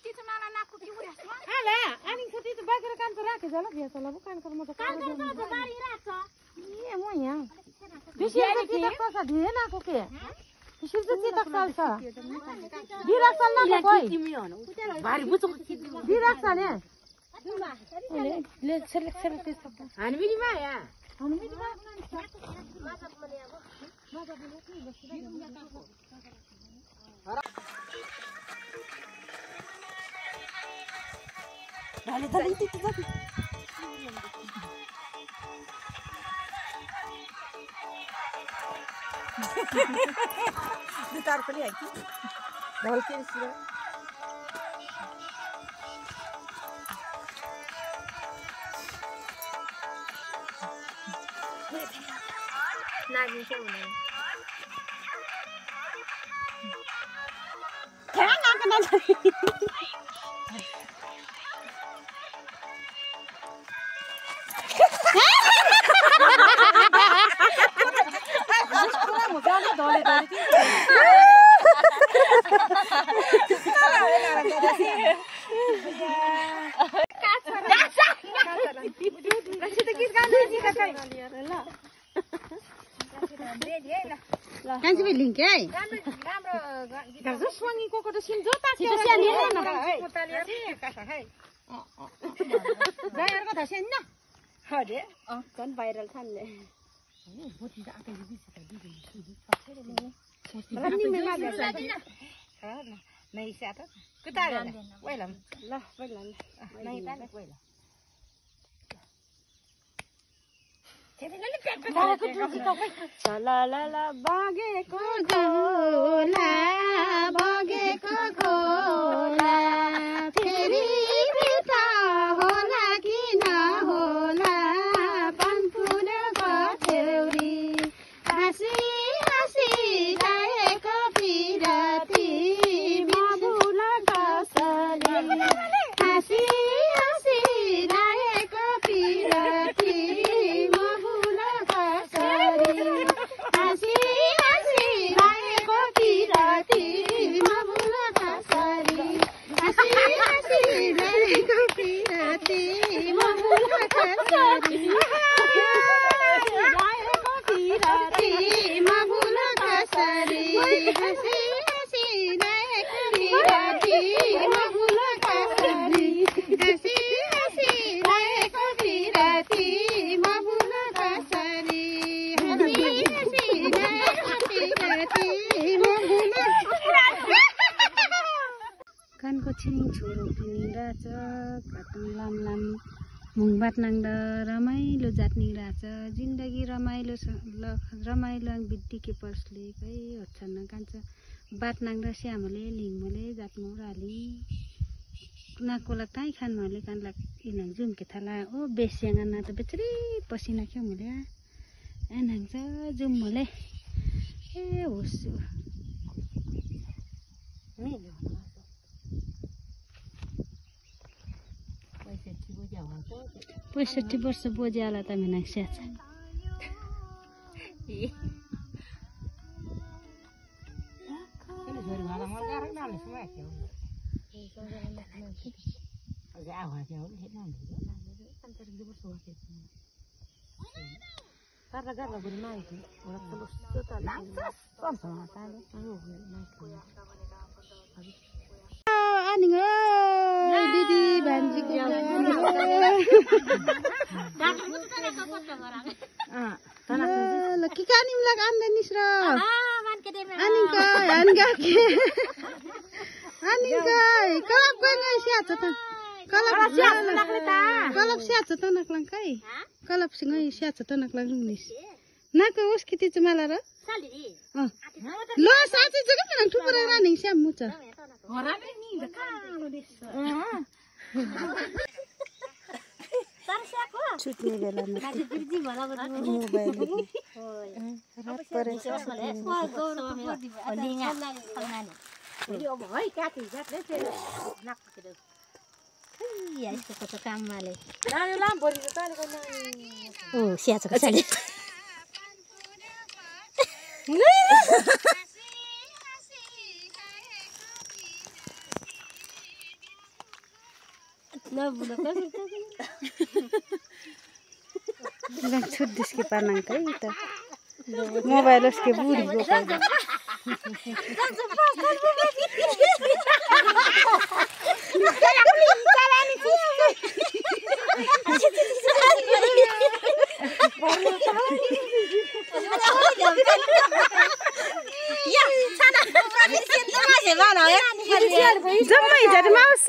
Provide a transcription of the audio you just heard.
तिचमाला नाकु की उड्यास म आला अनि छोटी त बाकेर काम त राखे जाला भेसला बुकान कर म त काम गाडी राख्छ ए म यहाँ बिसिर त त कसा दिए नाको के बिसिर त त साल्छ दिराक्छ न कोइ भारी बुचो दिराक्छ ने ले सेलेक्ट त्यस्तो हानबिनी मा या हानबिनी मा माछा पनि अब माछा पनि डाले डाले त्यति गिटार पनि है कि ढल्के सिरा नागिन्छ हुँदैन ठ्याङ आको न Kan sih link ay. Gaso swangi ko to sim jota ke. Sita siya lihat na. Kota lihat ni kasa hai. Bayar ko ta sen na. Hade. Kan viral than le. Boti da aka yi sita di. Malam ni mela ga. Ha na. Nai sa ta. Kita ga. Wai lam. La, wai lam. Nai ta le wai lam. Chalala bageko gola bageko gola फेरि भेटा होला कि नहोला पनफुल गथेउरी हाँसी हाँसी गाएको पिरती मभुल कसरी हाँसी हाँसी गाएको पिरती कानको छिरिङ छोरो पिनिङ राछ काटुङ लाम लाम मुङबाट नाङ्दा रमाइलो जात्नी राछ जिन्दगी रमाइलो रमाइलो बित्ती के पर्सले कही होच्छन्न कान्छ बाट नाङ्दा श्यामले लिङमले जात्मो राली नाकोला ताई खान मले कानला इनाङ जुम के थाला ओ बेस्याङ ना त बेचरी पसिना के मले एनाङ छ जुम मले ए होस् मेलो 65 वर्ष बोज्याला त मेना स्याछ ए किन झोरी वाला मन गाह्रो नाले समय के हो अझ आवा के हो हेर्न नि अन्तर वर्ष हो के तारा गाह्रो गुरी माइती होला त त लाग्छ कम छ ताले अनि दिदी भान्जी को के कानिम लाग आम्दानिस र अनिका के अनिका कलप गइन स्याछ त कलप स्याछ त नक्लाङ kai कलप सँगै स्याछ त नक्लाङ रुनिस नाको ओस किति चमाला र ल साथी जग्गा पनि ठुपुरा रानिङ स्याम मुच हराले नि कालो दिस छुट्ने बेलामा मोबाइल छुट दिसके पार्न कई त मोबाइल उसके बुढ़ी को कर जम्मै झरी माउस